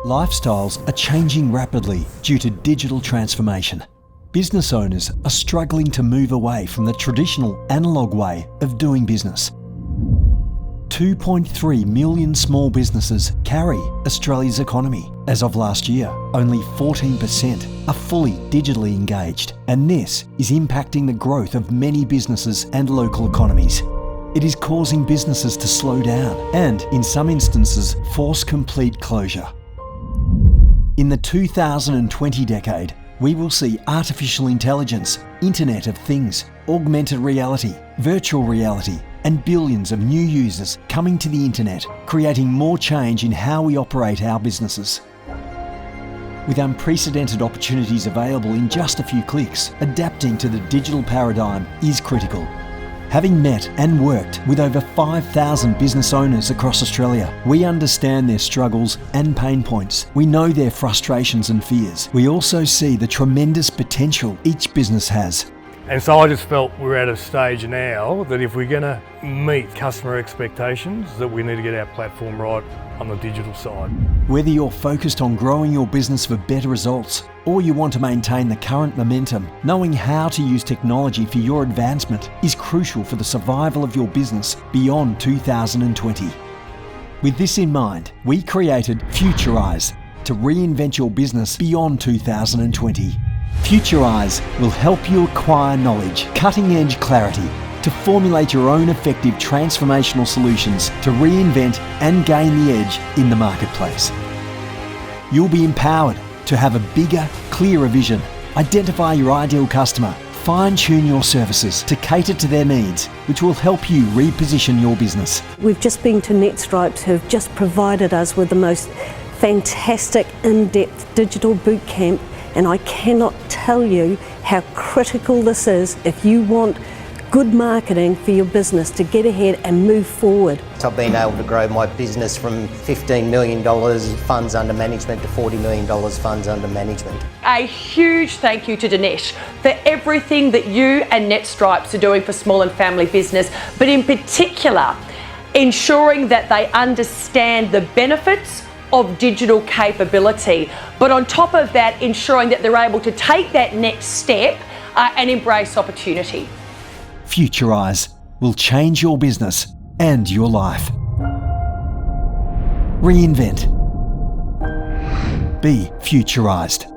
Lifestyles are changing rapidly due to digital transformation. Business owners are struggling to move away from the traditional analogue way of doing business. 2.3 million small businesses carry Australia's economy. As of last year, only 14% are fully digitally engaged, and this is impacting the growth of many businesses and local economies. It is causing businesses to slow down and, in some instances, force complete closure. In the 2020 decade, we will see artificial intelligence, Internet of Things, augmented reality, virtual reality, and billions of new users coming to the internet, creating more change in how we operate our businesses. With unprecedented opportunities available in just a few clicks, adapting to the digital paradigm is critical. Having met and worked with over 5,000 business owners across Australia, we understand their struggles and pain points. We know their frustrations and fears. We also see the tremendous potential each business has. And so I just felt we're at a stage now that if we're going to meet customer expectations, that we need to get our platform right on the digital side. Whether you're focused on growing your business for better results, or you want to maintain the current momentum, knowing how to use technology for your advancement is crucial for the survival of your business beyond 2020. With this in mind, we created Futurise to reinvent your business beyond 2020. Futurise will help you acquire knowledge, cutting-edge clarity, to formulate your own effective transformational solutions to reinvent and gain the edge in the marketplace. You'll be empowered to have a bigger, clearer vision, identify your ideal customer, fine-tune your services to cater to their needs, which will help you reposition your business. We've just been to Netstripes, who've just provided us with the most fantastic, in-depth digital boot camp, and I cannot tell you how critical this is if you want good marketing for your business to get ahead and move forward. I've been able to grow my business from $15 million funds under management to $40 million funds under management. A huge thank you to Dinesh for everything that you and Netstripes are doing for small and family business, but in particular, ensuring that they understand the benefits of digital capability. But on top of that, ensuring that they're able to take that next step and embrace opportunity. Futurise will change your business and your life. Reinvent. Be futurised.